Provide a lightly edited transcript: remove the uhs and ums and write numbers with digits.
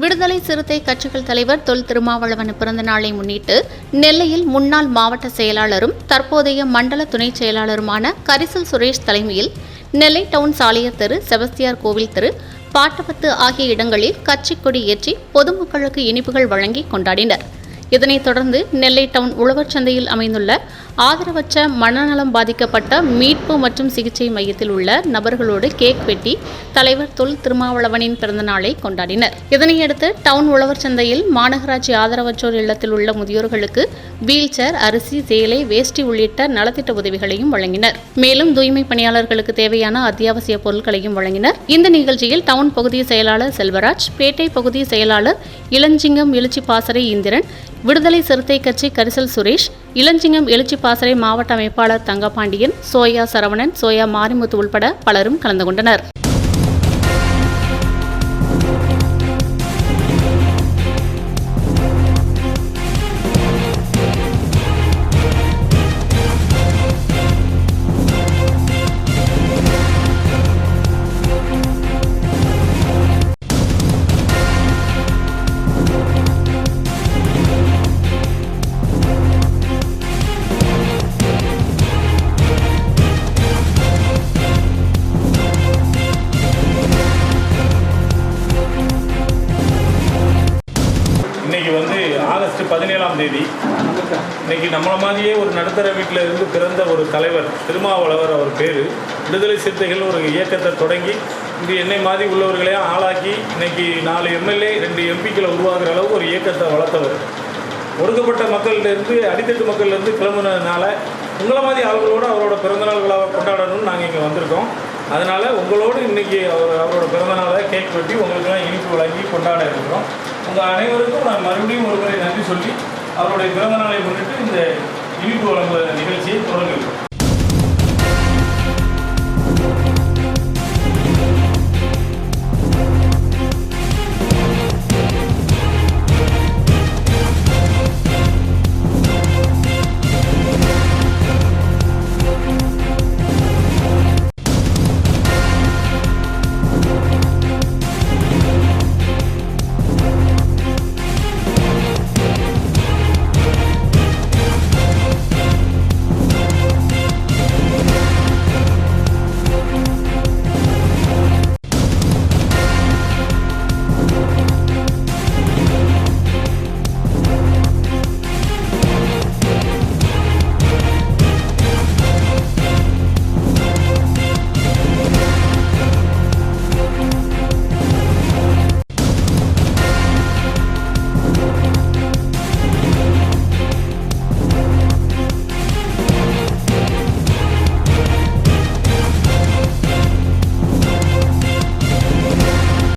விடுதலை சிறுத்தை கட்சிகள் தலைவர் தொல் திருமாவளவன் பிறந்த நாளை முன்னிட்டு நெல்லையில் முன்னாள் மாவட்ட செயலாளரும் தற்போதைய மண்டல துணை செயலாளருமான கரிசல் சுரேஷ் தலைமையில் நெல்லை டவுன் சாலையர் தெரு, செபஸ்தியார் கோவில் தெரு, பாட்டபத்து ஆகிய இடங்களில் கட்சிக் கொடி ஏற்றி பொதுமக்களுக்கு இனிப்புகள் வழங்கி கொண்டாடினர். இதனைத் தொடர்ந்து நெல்லை டவுன் உழவர் சந்தையில் அமைந்துள்ள ஆதரவற்ற மனநலம் பாதிக்கப்பட்ட மீட்பு மற்றும் சிகிச்சை மையத்தில் உள்ள நபர்களோடு கேக் வெட்டி தலைவர் தொல் திருமாவளவனின் பிறந்தநாளை கொண்டாடினர். இதனையடுத்து டவுன் உழவர் சந்தையில் மாநகராட்சி ஆதரவற்றோர் இல்லத்தில் உள்ள முதியோர்களுக்கு வீல் சேர், அரிசி, சேலை, வேஷ்டி உள்ளிட்ட நலத்திட்ட உதவிகளையும் வழங்கினர். மேலும் தூய்மை பணியாளர்களுக்கு தேவையான அத்தியாவசிய பொருட்களையும் வழங்கினர். இந்த நிகழ்ச்சியில் டவுன் பகுதி செயலாளர் செல்வராஜ், பேட்டை பகுதி செயலாளர் இளஞ்சிங்கம் எழுச்சி பாசறை இந்திரன், விடுதலை சிறுத்தை கட்சி கரிசல் சுரேஷ், இளஞ்சிங்கம் எழுச்சி பாசறை மாவட்ட அமைப்பாளர் தங்கபாண்டியன், சோயா சரவணன், சோயா மாரிமுத்து உள்பட பலரும் கலந்து கொண்டனர். இன்னைக்கு ஆகஸ்ட் 17ஆம் தேதி இன்னைக்கு நம்மள மாதிரியே ஒரு நடுத்தர வீட்டில் இருந்து பிறந்த ஒரு தலைவர் திருமாவளவர் அவர் பேர். விடுதலை சிறுத்தைகள் ஒரு இயக்கத்தை தொடங்கி இது என்னை மாதிரி உள்ளவர்களையும் ஆளாக்கி இன்னைக்கு 4 எம்எல்ஏ 2 எம்பிக்களை உருவாக்குற அளவுக்கு ஒரு இயக்கத்தை வளர்த்தவர். ஒடுக்கப்பட்ட மக்கள்கிட்டருந்து, அடித்தட்டு மக்கள்லேருந்து கிளம்புனதுனால உங்களை மாதிரி ஆளுகளோடு அவரோட பிறந்தநாள் விழாவை கொண்டாடணும்னு நாங்கள் இங்கே வந்திருக்கோம். அதனால் உங்களோடு இன்றைக்கி அவரோட பிறந்தநாளை கேக் வெட்டி உங்களுக்கெல்லாம் இனிப்பு வழங்கி கொண்டாட இருக்கிறோம். உங்கள் அனைவருக்கும் நான் மறுபடியும் ஒரு முறை நன்றி சொல்லி அவருடைய பிறந்தநாளை முன்னிட்டு இந்த இனிப்பு வழங்குகிற நிகழ்ச்சியை தொடங்குகிறோம்.